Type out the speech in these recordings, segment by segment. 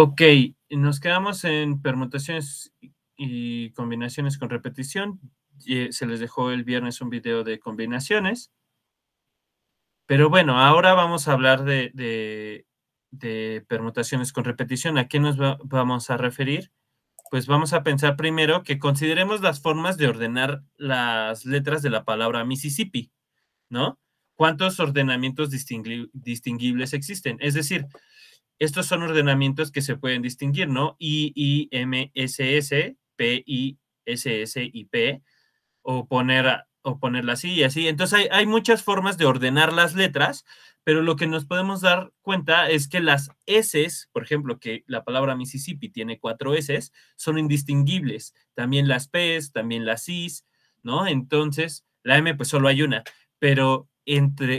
Ok, nos quedamos en permutaciones y combinaciones con repetición. Se les dejó el viernes un video de combinaciones. Pero bueno, ahora vamos a hablar de permutaciones con repetición. ¿A qué nos vamos a referir? Pues vamos a pensar primero que consideremos las formas de ordenar las letras de la palabra Mississippi, ¿no? ¿Cuántos ordenamientos distinguibles existen? Es decir, estos son ordenamientos que se pueden distinguir, ¿no? I, I, M, S, S, P, I, S, S y P, o ponerlas así y así. Entonces hay muchas formas de ordenar las letras, pero lo que nos podemos dar cuenta es que las S's, por ejemplo, que la palabra Mississippi tiene 4 S's, son indistinguibles. También las P's, también las I's, ¿no? Entonces, la M pues solo hay una, pero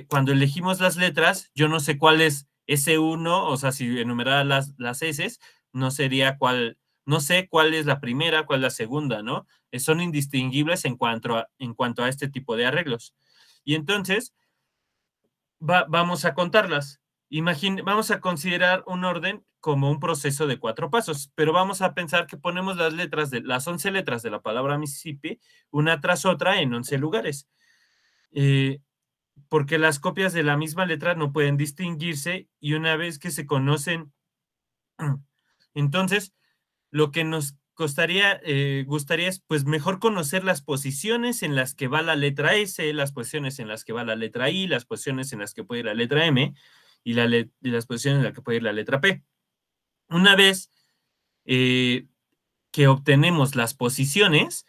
cuando elegimos las letras, yo no sé cuál es S1, o sea, si enumerara las S's, no sería no sé cuál es la primera, cuál es la segunda, ¿no? Son indistinguibles en cuanto a este tipo de arreglos. Y entonces, vamos a contarlas. Vamos a considerar un orden como un proceso de 4 pasos, pero vamos a pensar que ponemos las 11 letras de la palabra Mississippi, una tras otra en 11 lugares. Porque las copias de la misma letra no pueden distinguirse y una vez que se conocen, entonces lo que nos gustaría es pues mejor conocer las posiciones en las que va la letra S, las posiciones en las que va la letra I, las posiciones en las que puede ir la letra M y las posiciones en las que puede ir la letra P. Una vez que obtenemos las posiciones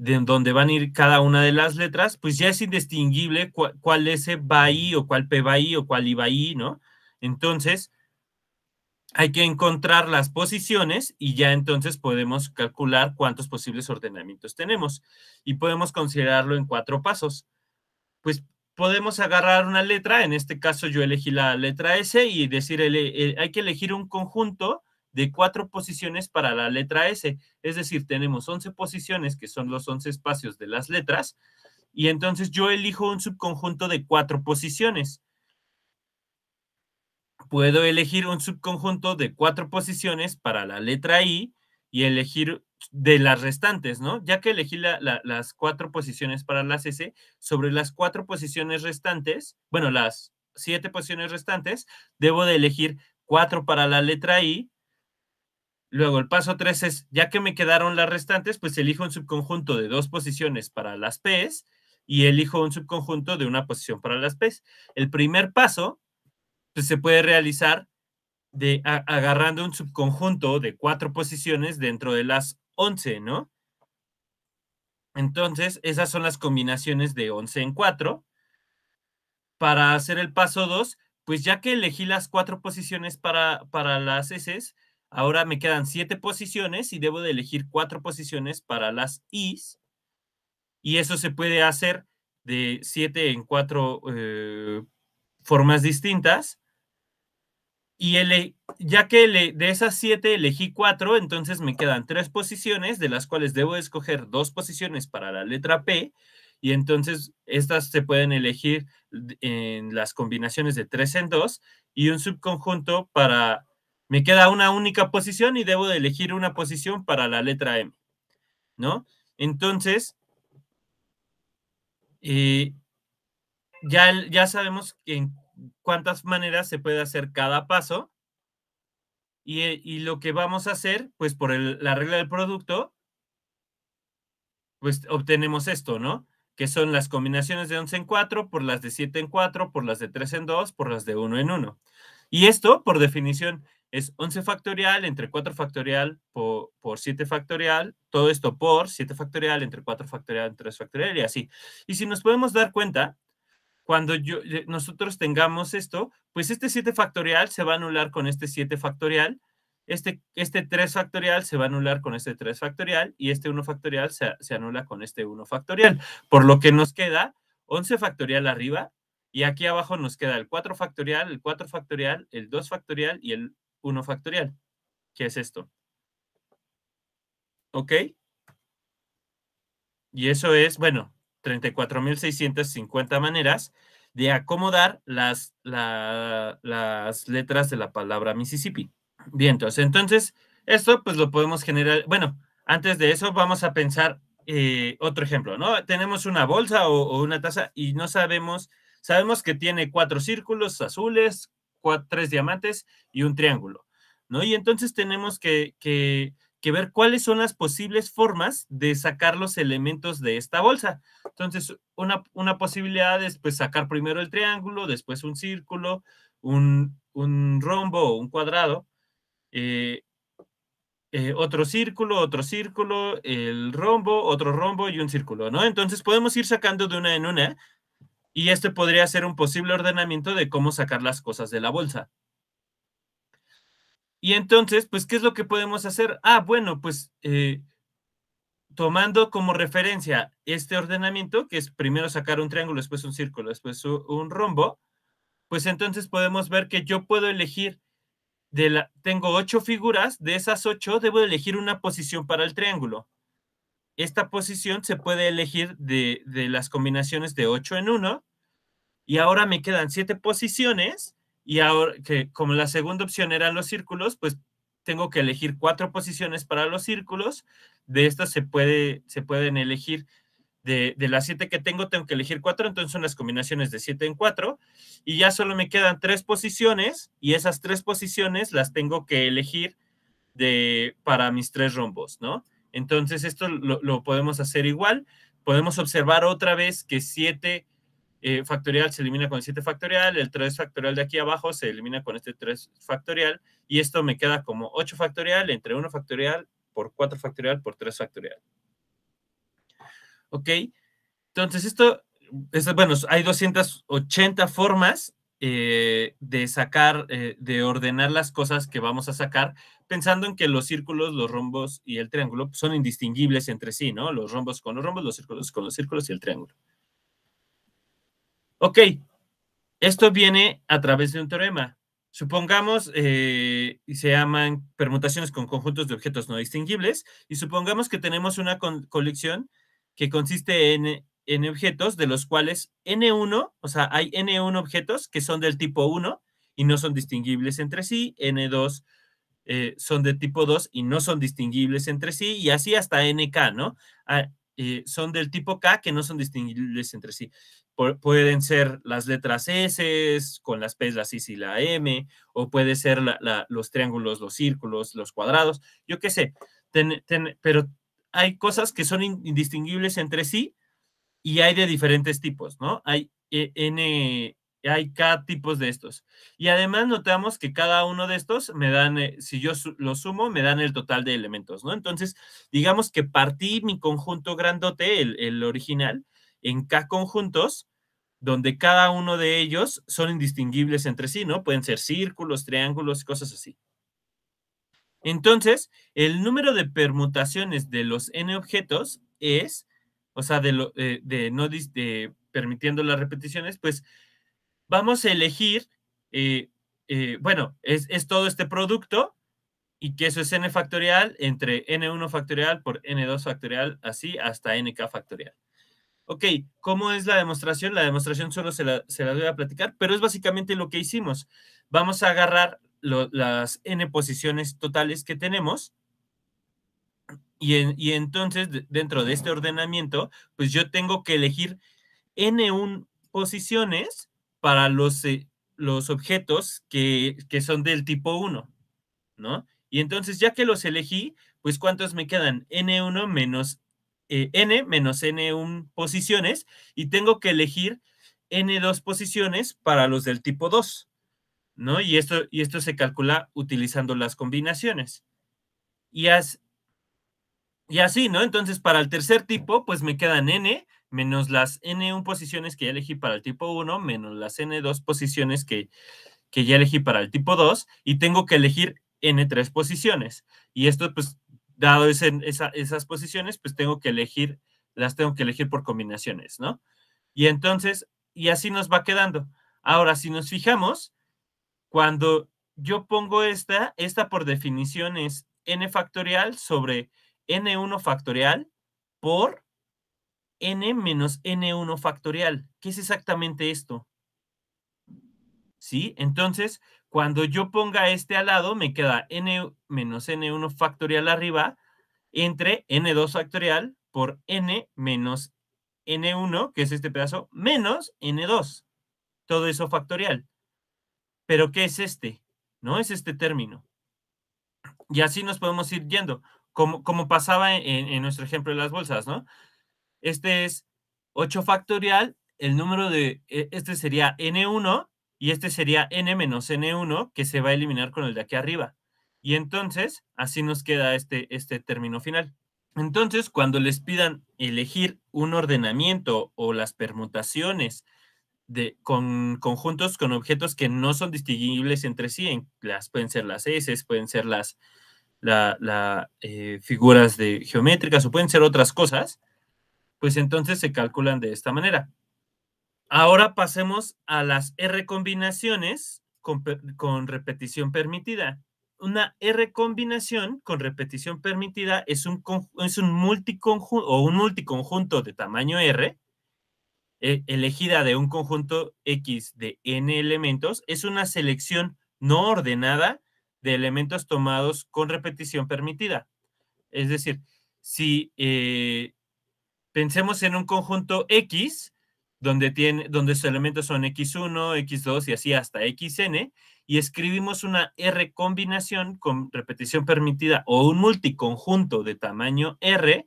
de donde van a ir cada una de las letras, pues ya es indistinguible cuál S va ahí o cuál P va ahí o cuál I va ahí, ¿no? Entonces, hay que encontrar las posiciones y ya entonces podemos calcular cuántos posibles ordenamientos tenemos y podemos considerarlo en 4 pasos. Pues podemos agarrar una letra, en este caso yo elegí la letra S y decir, hay que elegir un conjunto de 4 posiciones para la letra S, es decir, tenemos 11 posiciones que son los 11 espacios de las letras y entonces yo elijo un subconjunto de 4 posiciones. Puedo elegir un subconjunto de 4 posiciones para la letra I y elegir de las restantes, ¿no? Ya que elegí las 4 posiciones para las S, sobre las 4 posiciones restantes, bueno, las 7 posiciones restantes, debo de elegir 4 para la letra I. Luego el paso 3 es, ya que me quedaron las restantes, pues elijo un subconjunto de 2 posiciones para las P's y elijo un subconjunto de 1 posición para las P's. El primer paso pues, se puede realizar agarrando un subconjunto de 4 posiciones dentro de las 11, ¿no? Entonces, esas son las combinaciones de 11 en 4. Para hacer el paso 2, pues ya que elegí las 4 posiciones para las S, ahora me quedan 7 posiciones y debo de elegir 4 posiciones para las Is. Y eso se puede hacer de 7 en 4 formas distintas. Y ya que de esas 7 elegí 4, entonces me quedan 3 posiciones, de las cuales debo escoger 2 posiciones para la letra P, y entonces estas se pueden elegir en las combinaciones de 3 en 2, y un subconjunto me queda una única posición y debo de elegir una posición para la letra M, ¿no? Entonces, ya sabemos en cuántas maneras se puede hacer cada paso, y lo que vamos a hacer, pues por la regla del producto, pues obtenemos esto, ¿no? Que son las combinaciones de 11 en 4 por las de 7 en 4, por las de 3 en 2, por las de 1 en 1. Y esto, por definición, es 11 factorial entre 4 factorial por 7 factorial, todo esto por 7 factorial entre 4 factorial entre 3 factorial y así. Y si nos podemos dar cuenta, cuando nosotros tengamos esto, pues este 7 factorial se va a anular con este 7 factorial, este 3 factorial se va a anular con este 3 factorial y este 1 factorial se anula con este 1 factorial, por lo que nos queda 11 factorial arriba y aquí abajo nos queda el 4 factorial, el 4 factorial, el 2 factorial y el 1 factorial, que es esto. ¿Ok? Y eso es, bueno, 34,650 maneras de acomodar las letras de la palabra Mississippi. Bien, entonces, esto pues lo podemos generar. Bueno, antes de eso vamos a pensar otro ejemplo, ¿no? Tenemos una bolsa o una taza y no sabemos que tiene 4 círculos azules, 3 diamantes y un triángulo, ¿no? Y entonces tenemos que ver cuáles son las posibles formas de sacar los elementos de esta bolsa. Entonces, una posibilidad es pues sacar primero el triángulo, después un círculo, un rombo o un cuadrado, eh, otro círculo, el rombo, otro rombo y un círculo, ¿no? Entonces podemos ir sacando de una en una y este podría ser un posible ordenamiento de cómo sacar las cosas de la bolsa. Y entonces, pues, ¿qué es lo que podemos hacer? Ah, bueno, pues tomando como referencia este ordenamiento, que es primero sacar un triángulo, después un círculo, después un rombo, pues entonces podemos ver que yo puedo elegir tengo 8 figuras, de esas 8 debo elegir una posición para el triángulo. Esta posición se puede elegir de las combinaciones de 8 en 1 y ahora me quedan 7 posiciones y ahora que como la segunda opción eran los círculos, pues tengo que elegir 4 posiciones para los círculos. De estas se pueden elegir de las 7 que tengo que elegir 4, entonces son las combinaciones de 7 en 4 y ya solo me quedan 3 posiciones y esas 3 posiciones las tengo que elegir para mis 3 rombos, ¿no? Entonces esto lo podemos hacer igual. Podemos observar otra vez que 7 factorial se elimina con el 7 factorial, el 3 factorial de aquí abajo se elimina con este 3 factorial y esto me queda como 8 factorial entre 1 factorial por 4 factorial por 3 factorial. ¿Ok? Entonces bueno, hay 280 formas de sacar, de ordenar las cosas que vamos a sacar, pensando en que los círculos, los rombos y el triángulo son indistinguibles entre sí, ¿no? Los rombos con los rombos, los círculos con los círculos y el triángulo. Ok, esto viene a través de un teorema. Supongamos, y se llaman permutaciones con conjuntos de objetos no distinguibles, y supongamos que tenemos una colección que consiste en n objetos, de los cuales n1, o sea, hay n1 objetos que son del tipo 1 y no son distinguibles entre sí, n2 son de tipo 2 y no son distinguibles entre sí, y así hasta nk, ¿no? Son del tipo K que no son distinguibles entre sí. Pueden ser las letras S con las P, las I y la M, o puede ser los triángulos, los círculos, los cuadrados, yo qué sé. Pero hay cosas que son indistinguibles entre sí y hay de diferentes tipos, ¿no? Hay K tipos de estos. Y además notamos que cada uno de estos me dan, si yo los sumo, me dan el total de elementos, ¿no? Entonces, digamos que partí mi conjunto grandote, el original, en K conjuntos, donde cada uno de ellos son indistinguibles entre sí, ¿no? Pueden ser círculos, triángulos, cosas así. Entonces, el número de permutaciones de los n objetos es, o sea, permitiendo las repeticiones, pues vamos a elegir, bueno, es todo este producto y que eso es n factorial entre n1 factorial por n2 factorial, así hasta nk factorial. Ok, ¿cómo es la demostración? La demostración solo se la voy a platicar, pero es básicamente lo que hicimos. Vamos a agarrar las n posiciones totales que tenemos y entonces dentro de este ordenamiento, pues yo tengo que elegir n1 posiciones para los objetos que son del tipo 1, ¿no? Y entonces ya que los elegí, pues ¿cuántos me quedan? N1 menos N menos N1 posiciones y tengo que elegir N2 posiciones para los del tipo 2, ¿no? Y esto se calcula utilizando las combinaciones. Y, y así, ¿no? Entonces, para el tercer tipo, pues me quedan N menos las N1 posiciones que ya elegí para el tipo 1, menos las N2 posiciones que ya elegí para el tipo 2, y tengo que elegir N3 posiciones. Y esto, pues, dado esas posiciones, pues las tengo que elegir por combinaciones, ¿no? Y entonces, y así nos va quedando. Ahora, si nos fijamos, cuando yo pongo esta por definición es n factorial sobre n1 factorial por n menos n1 factorial. ¿Qué es exactamente esto? ¿sí? Entonces, cuando yo ponga este al lado, me queda n menos n1 factorial arriba entre n2 factorial por n menos n1, que es este pedazo, menos n2. Todo eso factorial. ¿Pero qué es este? ¿No? Es este término. Y así nos podemos ir yendo, como pasaba en nuestro ejemplo de las bolsas, ¿no? Este es 8 factorial, el número de, este sería n1 y este sería n menos n1 que se va a eliminar con el de aquí arriba. Y entonces, así nos queda este término final. Entonces, cuando les pidan elegir un ordenamiento o las permutaciones con conjuntos con objetos que no son distinguibles entre sí, pueden ser las S, pueden ser las figuras geométricas o pueden ser otras cosas, pues entonces se calculan de esta manera. Ahora pasemos a las R combinaciones con repetición permitida. Una R combinación con repetición permitida es un multiconjunto o un multiconjunto de tamaño R, elegida de un conjunto X de n elementos. Es una selección no ordenada de elementos tomados con repetición permitida. Es decir, si pensemos en un conjunto X, donde sus elementos son X1, X2 y así hasta Xn, y escribimos una R combinación con repetición permitida o un multiconjunto de tamaño R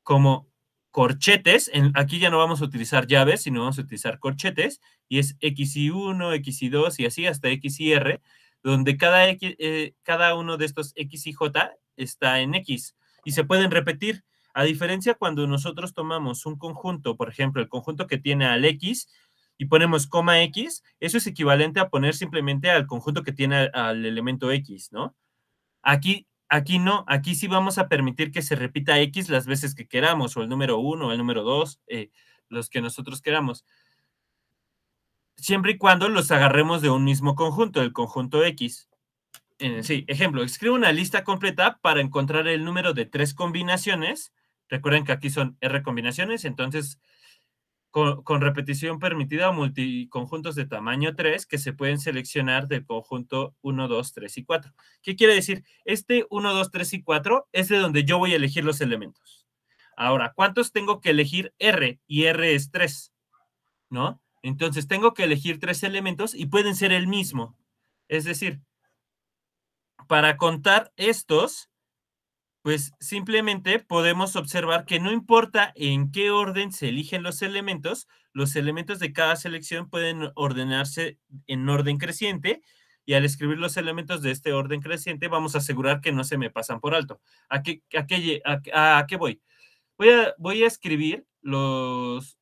como corchetes. Aquí ya no vamos a utilizar llaves, sino vamos a utilizar corchetes, y es XY1, XY2 y así hasta XY, donde cada uno de estos X y J está en X, y se pueden repetir. A diferencia cuando nosotros tomamos un conjunto, por ejemplo, el conjunto que tiene al X, y ponemos coma X, eso es equivalente a poner simplemente al conjunto que tiene al elemento X, ¿no? Aquí no, aquí sí vamos a permitir que se repita X las veces que queramos, o el número 1, o el número 2, los que nosotros queramos. Siempre y cuando los agarremos de un mismo conjunto, el conjunto X. Sí, ejemplo, escribo una lista completa para encontrar el número de 3 combinaciones. Recuerden que aquí son R combinaciones, entonces con repetición permitida o multiconjuntos de tamaño 3 que se pueden seleccionar del conjunto 1, 2, 3 y 4. ¿Qué quiere decir? Este 1, 2, 3 y 4 es de donde yo voy a elegir los elementos. Ahora, ¿cuántos tengo que elegir? R, y R es 3, ¿no? Entonces, tengo que elegir 3 elementos y pueden ser el mismo. Es decir, para contar estos, pues simplemente podemos observar que no importa en qué orden se eligen los elementos de cada selección pueden ordenarse en orden creciente, y al escribir los elementos de este orden creciente vamos a asegurar que no se me pasan por alto. ¿A qué voy? Voy a escribir los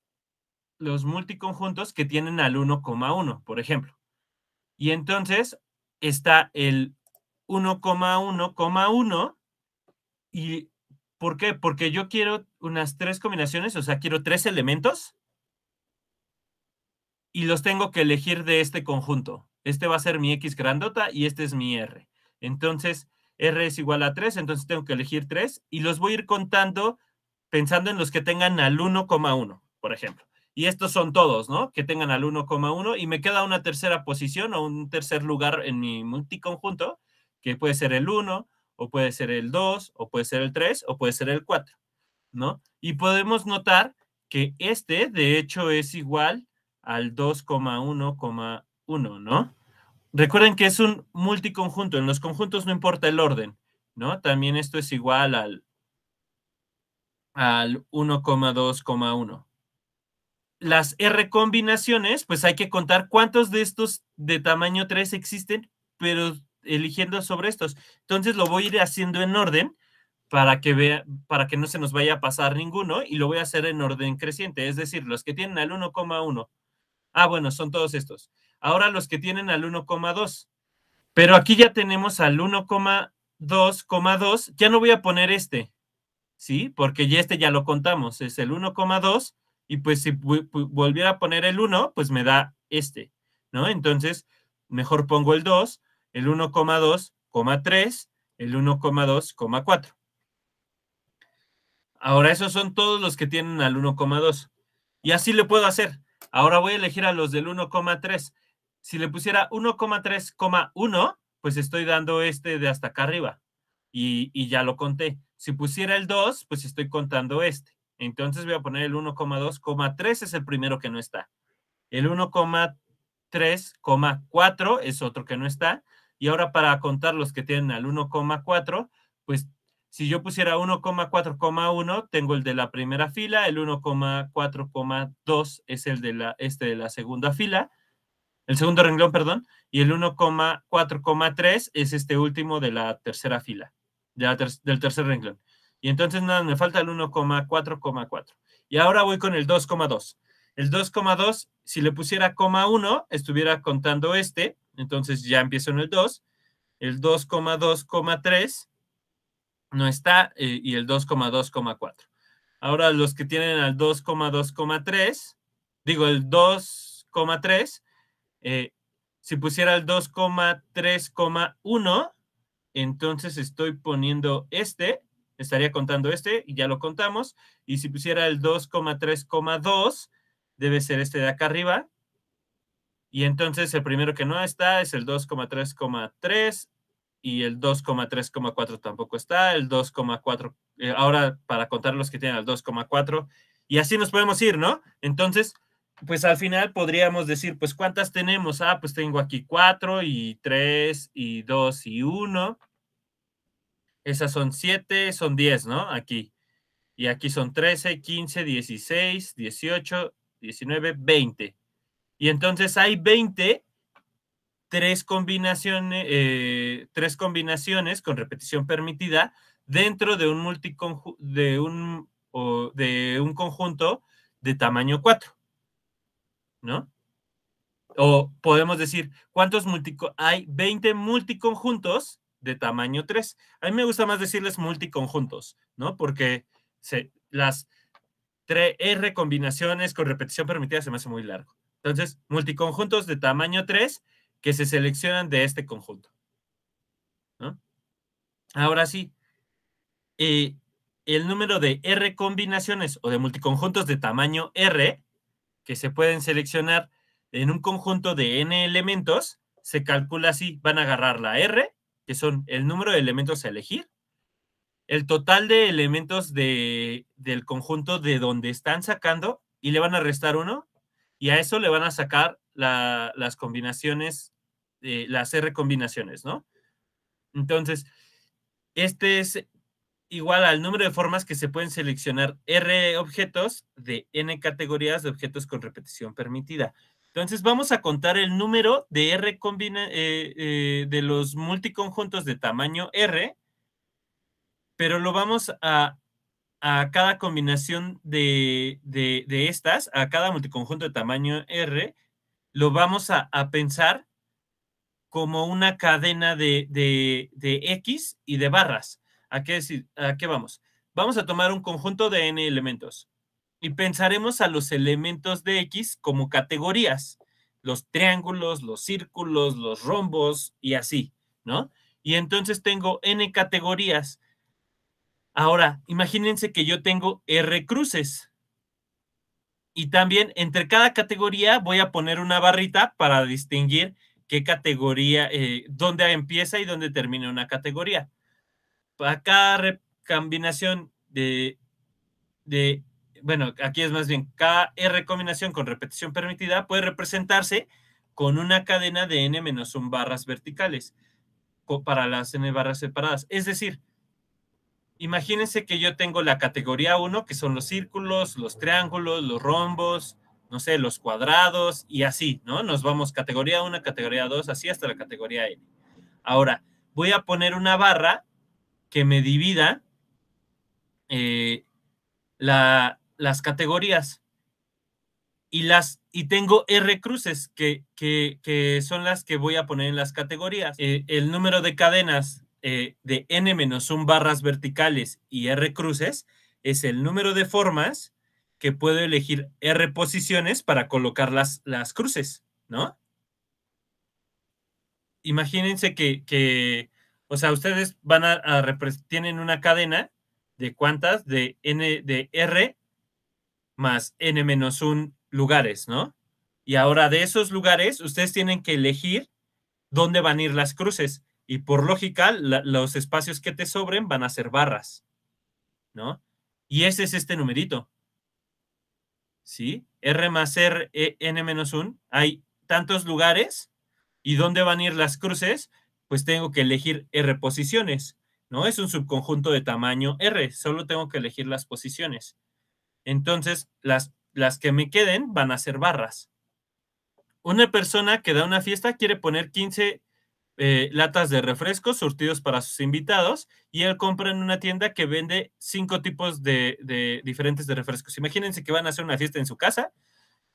multiconjuntos que tienen al 1,1, por ejemplo. Y entonces está el 1,1,1. ¿Y por qué? Porque yo quiero unas 3 combinaciones, o sea, quiero 3 elementos y los tengo que elegir de este conjunto. Este va a ser mi X grandota y este es mi R. Entonces, R es igual a 3, entonces tengo que elegir 3 y los voy a ir contando pensando en los que tengan al 1,1, por ejemplo. Y estos son todos, ¿no? Que tengan al 1,1 y me queda una tercera posición o un tercer lugar en mi multiconjunto, que puede ser el 1, o puede ser el 2, o puede ser el 3, o puede ser el 4, ¿no? Y podemos notar que este, de hecho, es igual al 2,1,1, ¿no? Recuerden que es un multiconjunto. En los conjuntos no importa el orden, ¿no? También esto es igual al 1,2,1. Las R combinaciones, pues hay que contar cuántos de estos de tamaño 3 existen, pero eligiendo sobre estos. Entonces lo voy a ir haciendo en orden para que no se nos vaya a pasar ninguno, y lo voy a hacer en orden creciente, es decir, los que tienen al 1,1. Bueno, son todos estos. Ahora los que tienen al 1,2. Pero aquí ya tenemos al 1,2,2. Ya no voy a poner este, ¿sí? Porque ya ya lo contamos, es el 1,2, y pues si volviera a poner el 1, pues me da este, ¿no? Entonces, mejor pongo el 2, el 1,2,3, el 1,2,4. Ahora esos son todos los que tienen al 1,2. Y así le puedo hacer. Ahora voy a elegir a los del 1,3. Si le pusiera 1,3,1, pues estoy dando este de hasta acá arriba. Y ya lo conté. Si pusiera el 2, pues estoy contando este. Entonces voy a poner el 1,2,3, es el primero que no está. El 1,3,4 es otro que no está. Y ahora para contar los que tienen al 1,4, pues si yo pusiera 1,4,1, tengo el de la primera fila, el 1,4,2 es el de la segunda fila, el segundo renglón, perdón, y el 1,4,3 es este último de la tercera fila, del tercer renglón. Y entonces nada, me falta el 1,4,4. Y ahora voy con el 2,2. El 2,2, si le pusiera coma 1, estuviera contando este, entonces ya empiezo en el 2. El 2,2,3 no está, y el 2,2,4. Ahora los que tienen al 2,2,3, digo el 2,3, si pusiera el 2,3,1, entonces estoy poniendo este, estaría contando este y ya lo contamos. Y si pusiera el 2,3,2, debe ser este de acá arriba. Y entonces el primero que no está es el 2,3,3 y el 2,3,4 tampoco está, el 2,4, ahora para contar los que tienen el 2,4 y así nos podemos ir, ¿no? Entonces, pues al final podríamos decir, pues ¿cuántas tenemos? Ah, pues tengo aquí 4 y 3 y 2 y 1. Esas son 7, son 10, ¿no? Aquí. Y aquí son 13, 15, 16, 18, 19, 20. Y entonces hay 20 tres combinaciones con repetición permitida dentro de un de un conjunto de tamaño 4, ¿no? O podemos decir, hay 20 multiconjuntos de tamaño 3. A mí me gusta más decirles multiconjuntos, ¿no? Porque las R combinaciones con repetición permitida se me hace muy largo. Entonces, multiconjuntos de tamaño 3 que se seleccionan de este conjunto, ¿no? Ahora sí, el número de R combinaciones o de multiconjuntos de tamaño R que se pueden seleccionar en un conjunto de n elementos, se calcula así, van a agarrar la R, que son el número de elementos a elegir, el total de elementos del conjunto de donde están sacando y le van a restar 1 y a eso le van a sacar las combinaciones, las R combinaciones, ¿no? Entonces, este es igual al número de formas que se pueden seleccionar R objetos de N categorías de objetos con repetición permitida. Entonces vamos a contar el número de R de los multiconjuntos de tamaño R, pero lo vamos a cada combinación de estas, a cada multiconjunto de tamaño R, lo vamos a pensar como una cadena de X y de barras. ¿A qué vamos? Vamos a tomar un conjunto de n elementos y pensaremos a los elementos de X como categorías, los triángulos, los círculos, los rombos y así, ¿no? Y entonces tengo n categorías. Ahora, imagínense que yo tengo R cruces y también entre cada categoría voy a poner una barrita para distinguir qué categoría, dónde empieza y dónde termina una categoría. Para cada combinación bueno, aquí es más bien, cada R combinación con repetición permitida puede representarse con una cadena de n-1 barras verticales para las n barras separadas. Es decir, imagínense que yo tengo la categoría 1, que son los círculos, los triángulos, los rombos, no sé, los cuadrados y así, ¿no? Nos vamos categoría 1, categoría 2, así hasta la categoría N. Ahora, voy a poner una barra que me divida las categorías y tengo R cruces que son las que voy a poner en las categorías. El número de cadenas de n-1 barras verticales y R cruces es el número de formas que puedo elegir R posiciones para colocar las cruces, ¿no? Imagínense o sea, ustedes tienen una cadena de cuántas, de R más n-1 lugares, ¿no? Y ahora de esos lugares, ustedes tienen que elegir dónde van a ir las cruces. Y por lógica, los espacios que te sobren van a ser barras, ¿no? Y ese es este numerito, ¿sí? R más R, N menos 1. Hay tantos lugares y dónde van a ir las cruces, pues tengo que elegir R posiciones, ¿no? Es un subconjunto de tamaño R, solo tengo que elegir las posiciones. Entonces, las que me queden van a ser barras. Una persona que da una fiesta quiere poner 15 latas de refrescos surtidos para sus invitados y él compra en una tienda que vende 5 tipos de diferentes de refrescos. Imagínense que van a hacer una fiesta en su casa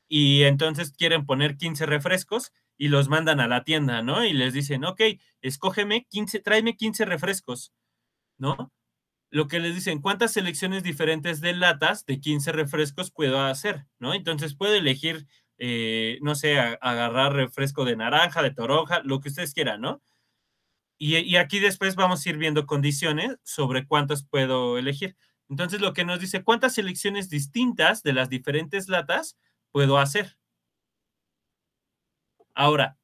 y entonces quieren poner 15 refrescos y los mandan a la tienda, ¿no? Y les dicen, ok, escógeme 15, tráeme 15 refrescos, ¿no? Lo que les dicen, ¿cuántas selecciones diferentes de latas de 15 refrescos puedo hacer? ¿No? Entonces puedo elegir, no sé, agarrar refresco de naranja, de toronja, lo que ustedes quieran, ¿no? Y aquí después vamos a ir viendo condiciones sobre cuántos puedo elegir. Entonces lo que nos dice, ¿cuántas selecciones distintas de las diferentes latas puedo hacer? Ahora,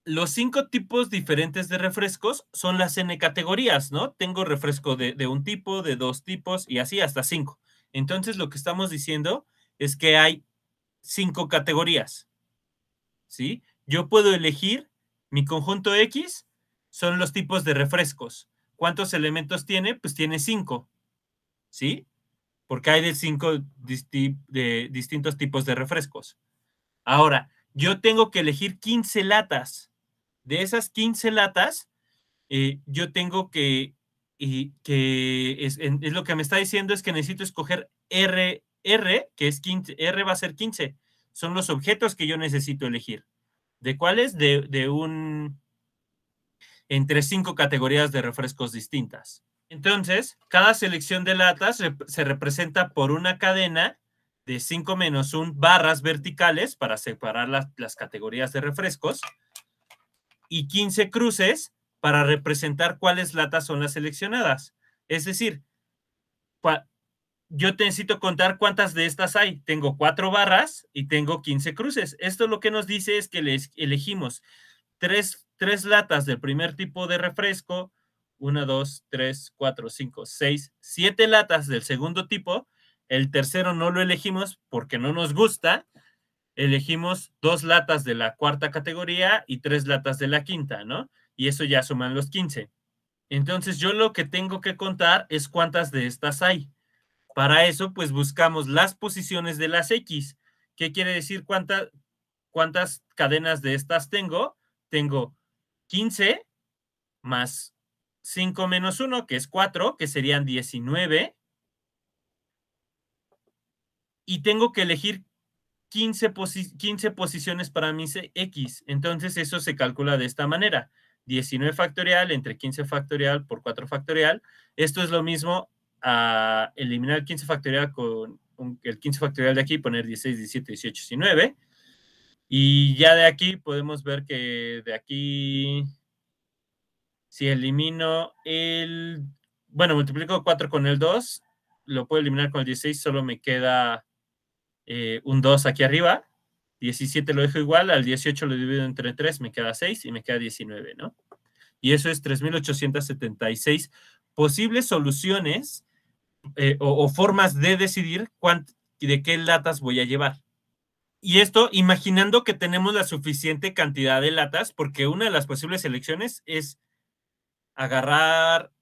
los 5 tipos diferentes de refrescos son las N categorías, ¿no? Tengo refresco de un tipo, de 2 tipos y así hasta 5. Entonces lo que estamos diciendo es que hay 5 categorías, ¿sí? Yo puedo elegir mi conjunto X, son los tipos de refrescos. ¿Cuántos elementos tiene? Pues tiene 5, ¿sí? Porque hay de 5 distintos tipos de refrescos. Ahora, yo tengo que elegir 15 latas. De esas 15 latas, yo tengo es lo que me está diciendo es que necesito escoger R, que es 15, R va a ser 15. Son los objetos que yo necesito elegir. ¿De cuáles? Entre 5 categorías de refrescos distintas. Entonces, cada selección de latas se representa por una cadena de 5 menos 1 barras verticales para separar las categorías de refrescos y 15 cruces para representar cuáles latas son las seleccionadas. Es decir, yo necesito contar cuántas de estas hay. Tengo 4 barras y tengo 15 cruces. Esto lo que nos dice es que elegimos tres latas del primer tipo de refresco, 1, 2, 3, 4, 5, 6, 7 latas del segundo tipo. El tercero no lo elegimos porque no nos gusta. Elegimos 2 latas de la cuarta categoría y 3 latas de la quinta, ¿no? Y eso ya suman los 15. Entonces yo lo que tengo que contar es cuántas de estas hay. Para eso, pues buscamos las posiciones de las X. ¿Qué quiere decir cuántas cadenas de estas tengo? Tengo 15 más 5 menos 1, que es 4, que serían 19. Y tengo que elegir 15 posiciones para mis X. Entonces eso se calcula de esta manera. 19 factorial entre 15 factorial por 4 factorial. Esto es lo mismo a eliminar el 15 factorial con el 15 factorial de aquí, poner 16, 17, 18, 19. Y ya de aquí podemos ver que de aquí, si elimino bueno, multiplico 4 con el 2, lo puedo eliminar con el 16, solo me queda un 2 aquí arriba. 17 lo dejo igual, al 18 lo divido entre 3, me queda 6 y me queda 19, ¿no? Y eso es 3,876 posibles soluciones o formas de decidir de qué latas voy a llevar. Y esto imaginando que tenemos la suficiente cantidad de latas, porque una de las posibles selecciones es agarrar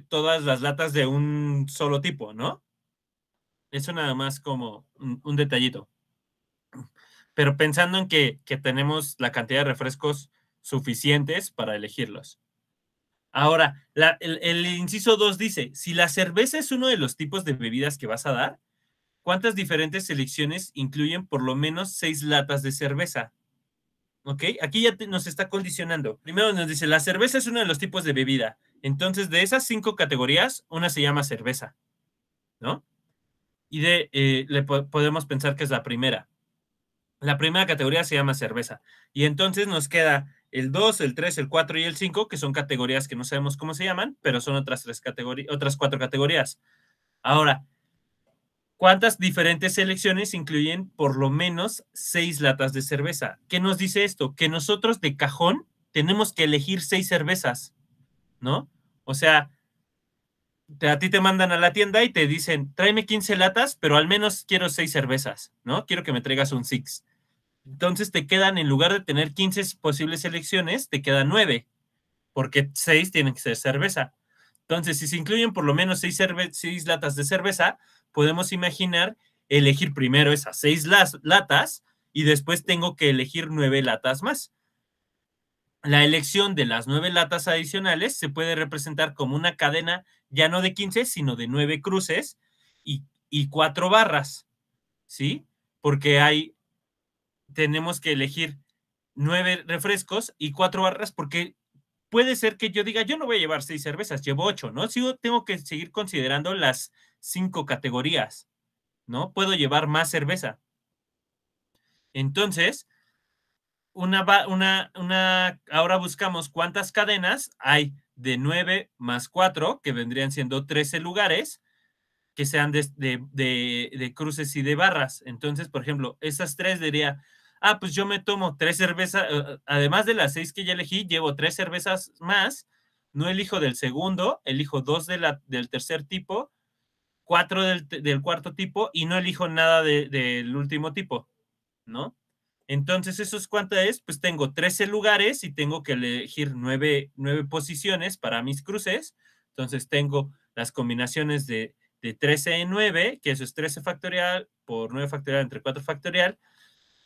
todas las latas de un solo tipo, ¿no? Eso nada más como un detallito. Pero pensando en que tenemos la cantidad de refrescos suficientes para elegirlos. Ahora, el inciso 2 dice, si la cerveza es uno de los tipos de bebidas que vas a dar, ¿cuántas diferentes selecciones incluyen por lo menos 6 latas de cerveza? ¿Ok? Aquí ya nos está condicionando. Primero nos dice, la cerveza es uno de los tipos de bebida. Entonces, de esas 5 categorías, una se llama cerveza, ¿no? Y podemos pensar que es la primera. La primera categoría se llama cerveza. Y entonces nos queda el 2, el 3, el 4 y el 5, que son categorías que no sabemos cómo se llaman, pero son otras 4 categorías. Ahora, ¿Cuántas diferentes selecciones incluyen por lo menos 6 latas de cerveza? ¿Qué nos dice esto? Que nosotros de cajón tenemos que elegir 6 cervezas, ¿no? O sea, a ti te mandan a la tienda y te dicen, tráeme 15 latas, pero al menos quiero 6 cervezas, ¿no? Quiero que me traigas un six. Entonces te quedan, en lugar de tener 15 posibles selecciones, te quedan 9, porque 6 tienen que ser cerveza. Entonces, si se incluyen por lo menos 6 latas de cerveza, podemos imaginar elegir primero esas 6 latas y después tengo que elegir 9 latas más. La elección de las 9 latas adicionales se puede representar como una cadena ya no de 15, sino de 9 cruces y 4 barras, ¿sí? Porque tenemos que elegir 9 refrescos y 4 barras porque puede ser que yo diga, yo no voy a llevar 6 cervezas, llevo 8, ¿no? Sí, tengo que seguir considerando las 5 categorías, ¿no? Puedo llevar más cerveza. Entonces, ahora buscamos cuántas cadenas hay de 9 más 4, que vendrían siendo 13 lugares, que sean de cruces y de barras. Entonces, por ejemplo, esas 3 diría, pues yo me tomo 3 cervezas, además de las 6 que ya elegí, llevo 3 cervezas más, no elijo del segundo, elijo 2 del tercer tipo, 4 del cuarto tipo y no elijo nada del último tipo, ¿no? Entonces, ¿eso es cuánto es? Pues tengo 13 lugares y tengo que elegir 9 posiciones para mis cruces. Entonces, tengo las combinaciones de 13 en 9, que eso es 13 factorial por 9 factorial entre 4 factorial.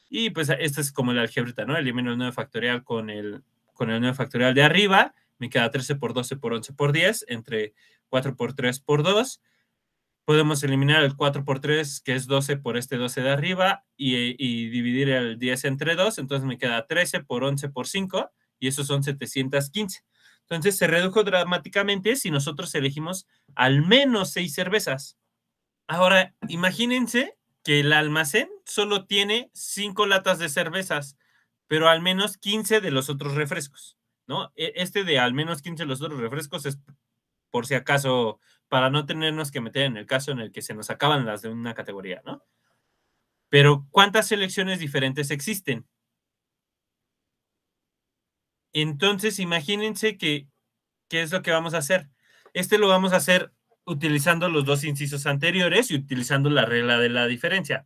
Y pues esto es como la algebrita, ¿no? Elimino el 9 factorial con el 9 factorial de arriba. Me queda 13 por 12 por 11 por 10 entre 4 por 3 por 2. Podemos eliminar el 4 por 3, que es 12 por este 12 de arriba, y dividir el 10 entre 2, entonces me queda 13 por 11 por 5, y esos son 715. Entonces se redujo dramáticamente si nosotros elegimos al menos 6 cervezas. Ahora, imagínense que el almacén solo tiene 5 latas de cervezas, pero al menos 15 de los otros refrescos, ¿no? Este de al menos 15 de los otros refrescos es por si acaso, para no tenernos que meter en el caso en el que se nos acaban las de una categoría, ¿no? Pero, ¿cuántas selecciones diferentes existen? Entonces, imagínense ¿qué es lo que vamos a hacer? Lo vamos a hacer utilizando los dos incisos anteriores y utilizando la regla de la diferencia.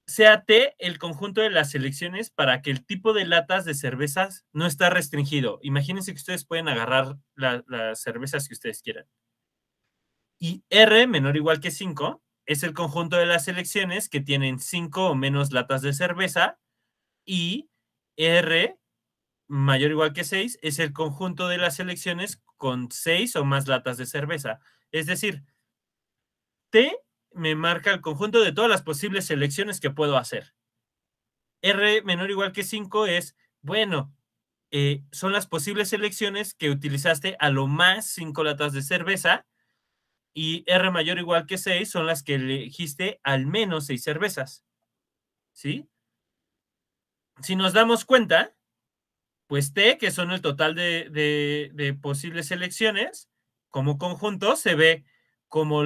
Sea T el conjunto de las selecciones para que el tipo de latas de cervezas no está restringido. Imagínense que ustedes pueden agarrar las cervezas que ustedes quieran. Y R menor o igual que 5 es el conjunto de las selecciones que tienen 5 o menos latas de cerveza, y R mayor o igual que 6 es el conjunto de las selecciones con 6 o más latas de cerveza. Es decir, T me marca el conjunto de todas las posibles selecciones que puedo hacer. R menor o igual que 5 es, bueno, son las posibles selecciones que utilizaste a lo más 5 latas de cerveza, y R mayor o igual que 6 son las que elegiste al menos 6 cervezas, ¿sí? Si nos damos cuenta, pues T, que son el total de posibles selecciones, como conjunto se ve como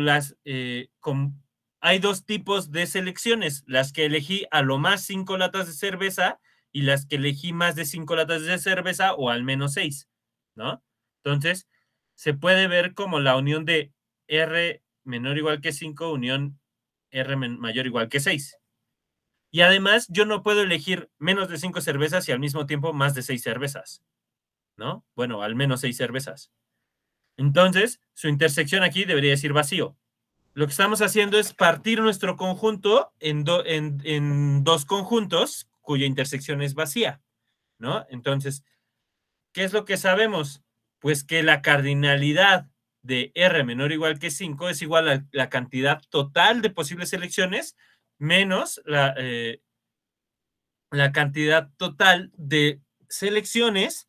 hay dos tipos de selecciones, las que elegí a lo más 5 latas de cerveza y las que elegí más de 5 latas de cerveza o al menos 6, ¿no? Entonces, se puede ver como la unión de R menor o igual que 5, unión R mayor o igual que 6. Y además, yo no puedo elegir menos de 5 cervezas y al mismo tiempo más de 6 cervezas, ¿no? Bueno, al menos 6 cervezas. Entonces, su intersección aquí debería decir vacío. Lo que estamos haciendo es partir nuestro conjunto en dos conjuntos cuya intersección es vacía, ¿no? Entonces, ¿qué es lo que sabemos? Pues que la cardinalidad de R menor o igual que 5 es igual a la cantidad total de posibles selecciones menos la cantidad total de selecciones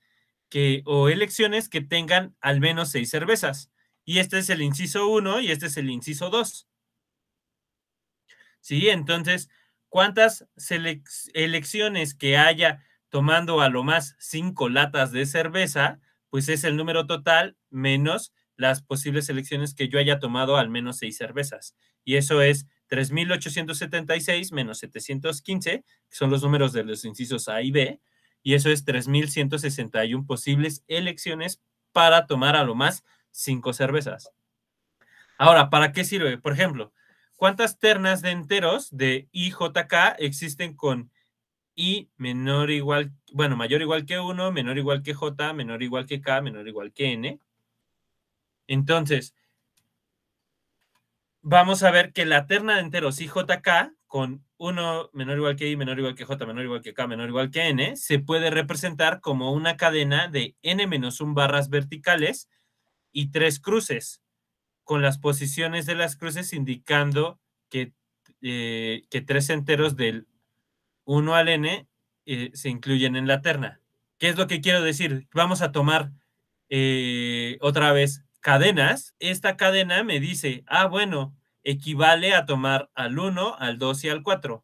o elecciones que tengan al menos 6 cervezas. Y este es el inciso 1 y este es el inciso 2. ¿Sí? Entonces, ¿cuántas elecciones que haya tomando a lo más 5 latas de cerveza? Pues es el número total menos las posibles selecciones que yo haya tomado al menos 6 cervezas. Y eso es 3,876 menos 715, que son los números de los incisos A y B, y eso es 3,161 posibles elecciones para tomar a lo más 5 cervezas. Ahora, ¿para qué sirve? Por ejemplo, ¿cuántas ternas de enteros de IJK existen con I menor o igual, bueno, mayor o igual que 1, menor o igual que J, menor o igual que K, menor o igual que N? Entonces, vamos a ver que la terna de enteros IJK con 1 menor o igual que I, menor o igual que J, menor o igual que K, menor o igual que N, se puede representar como una cadena de N-1 barras verticales y 3 cruces, con las posiciones de las cruces indicando que 3 enteros del 1 al N se incluyen en la terna. ¿Qué es lo que quiero decir? Vamos a tomar otra vez cadenas. Esta cadena me dice, bueno, equivale a tomar al 1, al 2 y al 4.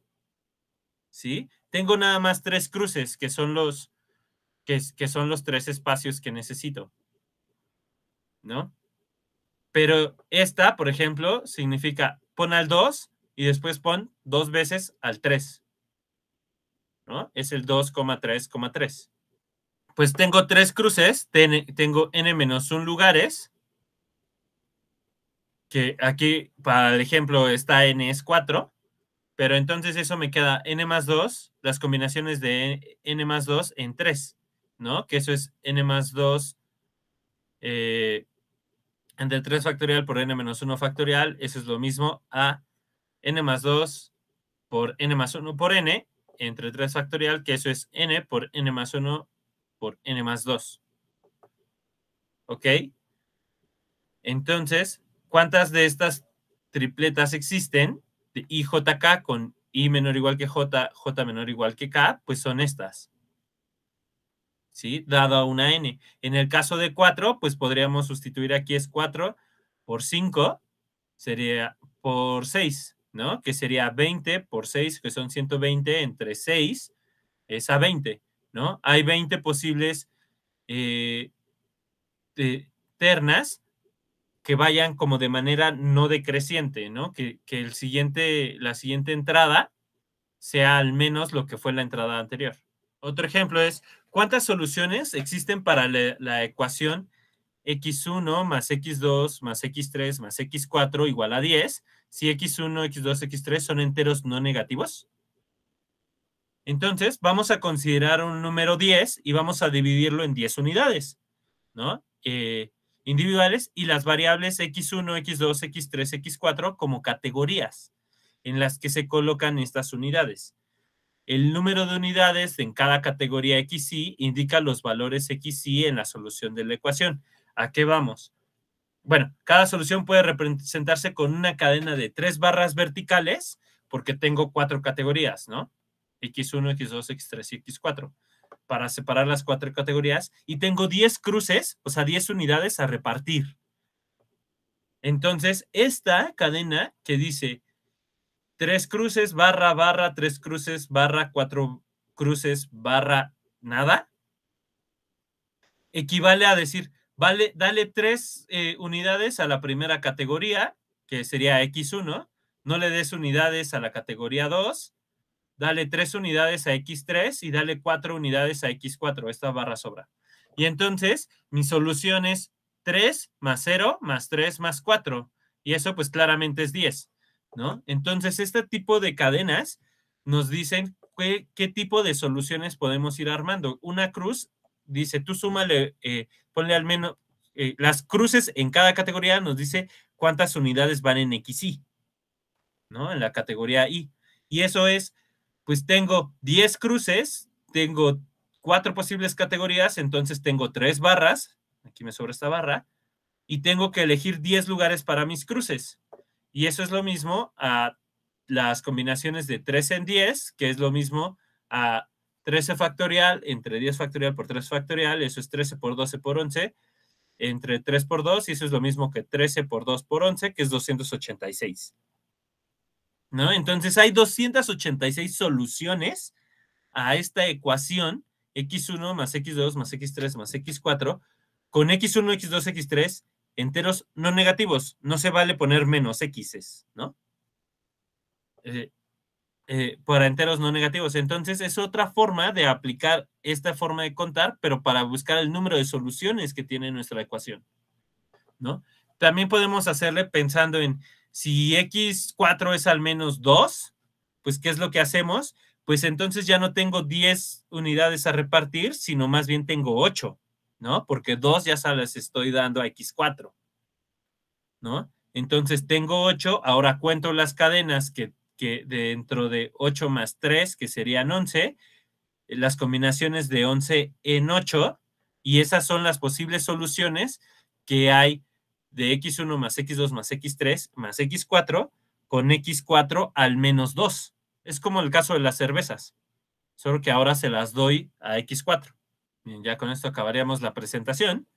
¿Sí? Tengo nada más 3 cruces, que son los 3 espacios que necesito, ¿no? Pero esta, por ejemplo, significa pon al 2 y después pon 2 veces al 3, ¿no? Es el 2,3,3. Pues tengo 3 cruces, tengo n-1 lugares, que aquí para el ejemplo está n es 4, pero entonces eso me queda n más 2, las combinaciones de n más 2 en 3, ¿no? Que eso es n más 2 entre 3 factorial por n-1 factorial, eso es lo mismo a n más 2 por n más 1 por n, entre 3 factorial, que eso es n por n más 1 por n más 2. ¿Ok? Entonces, ¿cuántas de estas tripletas existen? De IJK con I menor o igual que J, J menor o igual que K, pues son estas. ¿Sí? Dado a una N. En el caso de 4, pues podríamos sustituir aquí es 4 por 5, sería por 6, ¿no? Que sería 20 por 6, que son 120 entre 6, es a 20, ¿no? Hay 20 posibles ternas que vayan como de manera no decreciente, ¿no? Que la siguiente entrada sea al menos lo que fue la entrada anterior. Otro ejemplo es, ¿cuántas soluciones existen para la ecuación x1 más x2 más x3 más x4 igual a 10 si x1, x2, x3 son enteros no negativos? Entonces, vamos a considerar un número 10 y vamos a dividirlo en 10 unidades, ¿no? Individuales, y las variables x1, x2, x3, x4 como categorías en las que se colocan estas unidades. El número de unidades en cada categoría XY indica los valores XY en la solución de la ecuación. ¿A qué vamos? Bueno, cada solución puede representarse con una cadena de 3 barras verticales porque tengo 4 categorías, ¿no? X1, X2, X3 y X4 para separar las 4 categorías, y tengo 10 cruces, o sea, 10 unidades a repartir. Entonces, esta cadena que dice 3 cruces barra barra 3 cruces barra 4 cruces barra nada, equivale a decir, vale, dale 3 unidades a la primera categoría, que sería X1, no le des unidades a la categoría 2, dale 3 unidades a X3 y dale 4 unidades a X4, esta barra sobra. Y entonces, mi solución es 3 más 0 más 3 más 4, y eso pues claramente es 10, ¿no? Entonces, este tipo de cadenas nos dicen qué tipo de soluciones podemos ir armando. Una cruz dice, tú súmale, ponle al menos, las cruces en cada categoría nos dice cuántas unidades van en XY, ¿no? En la categoría Y. Y eso es, pues tengo 10 cruces, tengo 4 posibles categorías, entonces tengo 3 barras, aquí me sobra esta barra, y tengo que elegir 10 lugares para mis cruces. Y eso es lo mismo a las combinaciones de 3 en 10, que es lo mismo a 13 factorial entre 10 factorial por 3 factorial, eso es 13 por 12 por 11, entre 3 por 2, y eso es lo mismo que 13 por 2 por 11, que es 286. ¿No? Entonces hay 286 soluciones a esta ecuación x1 más x2 más x3 más x4 con x1, x2, x3 enteros no negativos. No se vale poner menos X, ¿no? Para enteros no negativos. Entonces, es otra forma de aplicar esta forma de contar, pero para buscar el número de soluciones que tiene nuestra ecuación, ¿no? También podemos hacerle pensando en si x4 es al menos 2, pues, ¿qué es lo que hacemos? Pues entonces ya no tengo 10 unidades a repartir, sino más bien tengo 8, ¿no? Porque 2 ya se las estoy dando a x4, ¿no? Entonces tengo 8, ahora cuento las cadenas que dentro de 8 más 3, que serían 11, las combinaciones de 11 en 8, y esas son las posibles soluciones que hay de x1 más x2 más x3 más x4 con x4 al menos 2. Es como el caso de las cervezas, solo que ahora se las doy a x4. Bien, ya con esto acabaríamos la presentación.